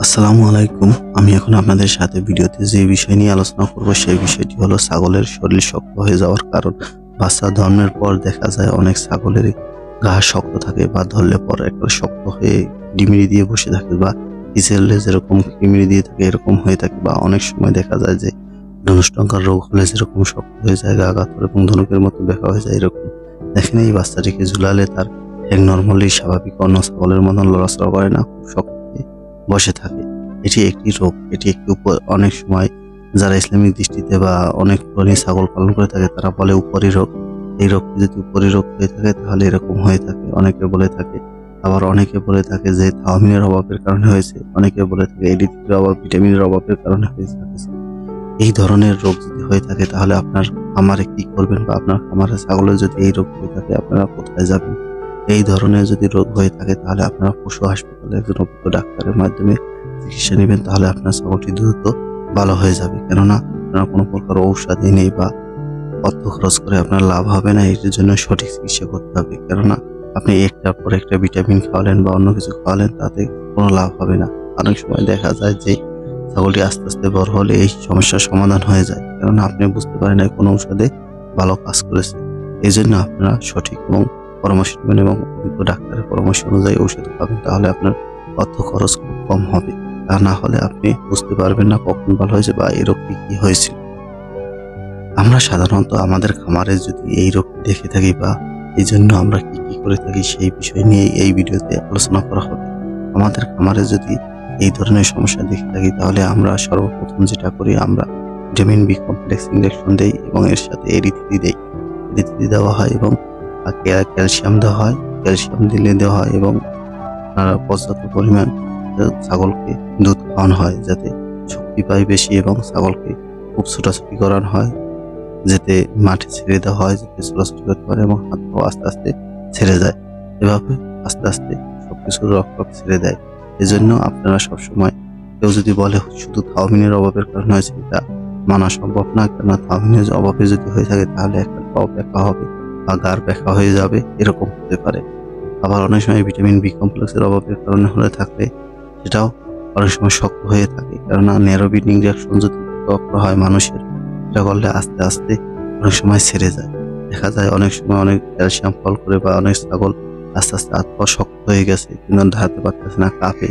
আসসালামু আলাইকুম। আমি এখন আপনাদের সাথে ভিডিওতে যে বিষয় নিয়ে আলোচনা করব সেই বিষয়টি হলো ছাগলের শরীর শক্ত হয়ে যাওয়ার কারণ। বাচ্চা জন্মের পর দেখা যায় অনেক ছাগলেরই গা শক্ত থাকে বা ধরলে পর একটা শক্ত হয়ে ডিমিরি দিয়ে বসে থাকে বা পিছলে যেরকম ডিমিরি দিয়ে থাকে এরকম হয়ে থাকে, বা অনেক সময় দেখা যায় যে ধনুষ্টঙ্কার রোগ হলে যেরকম শক্ত হয়ে যায় গা গাতর এবং ধনুকের মতো ব্যাকা হয়ে যায় এরকম। দেখেন এই বাচ্চাটিকে ঝুলালে তার ঠ্যাং নর্মালি স্বাভাবিক অন্য ছাগলের মতন লড়াচড়া করে না, খুব শক্ত হয়ে বসে থাকে। এটি একটি রোগ, এটি একটি অনেক সময় যারা ইসলামিক দৃষ্টিতে বা অনেক পুরানি ছাগল পালন করে থাকে তারা বলে উপরি রোগ। এই রোগটি যদি উপরি রোগ হয়ে থাকে তাহলে এরকম হয়ে থাকে, অনেকে বলে থাকে। আবার অনেকে বলে থাকে যে থায়ামিনের অভাবের কারণে হয়েছে, অনেকে বলে থাকে এডিথির অভাব, ভিটামিনের অভাবের কারণে হয়ে থাকে। এই ধরনের রোগ যদি হয়ে থাকে তাহলে আপনার খামারে কি করবেন, বা আপনার খামারে ছাগলের যদি এই রোগ হয়ে থাকে আপনারা কোথায় যাবেন? এই ধরনের যদি রোগ হয়ে থাকে তাহলে আপনারা পশু হাসপাতালে একজন অভিজ্ঞ ডাক্তারের মাধ্যমে চিকিৎসা নেবেন, তাহলে আপনার ছাগলটি দ্রুত ভালো হয়ে যাবে। কেননা আপনার কোনো প্রকার ঔষধই নেই বা অর্থ খরচ করে আপনার লাভ হবে না। এটির জন্য সঠিক চিকিৎসা করতে হবে, কেননা আপনি একটার পর একটা ভিটামিন খাওয়ালেন বা অন্য কিছু খাওয়ালেন তাতে কোনো লাভ হবে না। অনেক সময় দেখা যায় যে ছাগলটি আস্তে আস্তে বড় হলে এই সমস্যার সমাধান হয়ে যায়, কেননা আপনি বুঝতে পারেন না কোন ঔষধে ভালো কাজ করেছে। এই জন্য আপনারা সঠিক এবং পরামর্শ নেবেন এবং অভিজ্ঞ ডাক্তারের পরামর্শ অনুযায়ী ঔষধ খাবেন, তাহলে আপনার অর্থ খরচ খুব কম হবে। তা না হলে আপনি বুঝতে পারবেন না কখন ভালো হয়েছে বা এই রোগটি কি হয়েছিল। আমরা সাধারণত আমাদের খামারে যদি এই রোগটি দেখে থাকি বা এই জন্য আমরা কি কি করে থাকি সেই বিষয় নিয়ে এই ভিডিওতে আলোচনা করা হবে। আমাদের খামারে যদি এই ধরনের সমস্যা দেখে থাকি তাহলে আমরা সর্বপ্রথম যেটা করি, আমরা ভিটামিন বি কমপ্লেক্স ইনজেকশন দেই এবং এর সাথে এরিথ্রি দেই। এরিথ্রি দেওয়া হয় এবং ক্যালসিয়াম দেওয়া হয়, ক্যালসিয়াম দিলে দেওয়া হয় এবং পর্যাপ্ত পরিমাণ ছাগলকে দুধ খাওয়ানো হয় যাতে শক্তি পায় বেশি, এবং ছাগলকে খুব ছোটাছুটি করানো হয় যাতে মাঠে ছেড়ে দেওয়া হয় যাতে ছোটাছুটি করতে পারে এবং হাত পা আস্তে আস্তে ছেড়ে যায়। এভাবে আস্তে আস্তে সবকিছু রক ছেড়ে দেয়। এজন্য আপনারা সবসময় কেউ যদি বলে শুধু থায়ামিনের অভাবের কারণে হয়েছে, এটা মানা সম্ভব না। কেননা থায়ামিনের অভাবে যদি হয়ে থাকে তাহলে একটা পাও ব্যাকা হবে বা গার ব্যাকা হয়ে যাবে, এরকম হতে পারে। আবার অনেক সময় ভিটামিন বি কমপ্লেক্সের অভাবের কারণে হলে থাকলে সেটাও অনেক সময় শক্ত হয়ে থাকে, কেননা ন্যারোবিন ইনজেকশন যদি হয় মানুষের, এটা করলে আস্তে আস্তে অনেক সময় ছেড়ে যায়। দেখা যায় অনেক সময় অনেক ক্যালসিয়াম ফল করে বা অনেক ছাগল আস্তে আস্তে হাত পা শক্ত হয়ে গেছে কিন্তু দাঁড়াতে পারতেছে না, কাঁপে,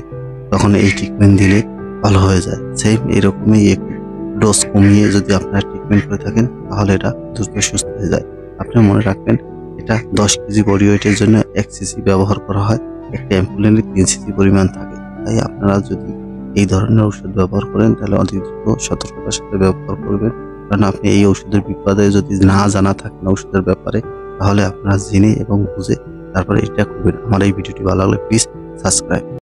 তখন এই ট্রিটমেন্ট দিলে ভালো হয়ে যায়। সেম এরকমই একটু ডোজ কমিয়ে যদি আপনারা ট্রিটমেন্ট করে থাকেন তাহলে এটা দ্রুত সুস্থ হয়ে যায়। আপনি মনে রাখবেন এটা 10 কেজি বডি ওয়েটের জন্য 1 সিসি ব্যবহার করা হয়, একটা অ্যাম্পুলেন্সে 3 সিসি পরিমাণ থাকে। তাই আপনারা যদি এই ধরনের ঔষধ ব্যবহার করেন তাহলে অতি দ্রুত সতর্কতার সাথে ব্যবহার করবেন, কারণ আপনি এই ঔষধের বিপদে যদি না জানা থাকেন ঔষধের ব্যাপারে তাহলে আপনারা জেনে এবং বুঝে তারপরে এটা করবেন। আমার এই ভিডিওটি ভালো লাগলে প্লিজ সাবস্ক্রাইব।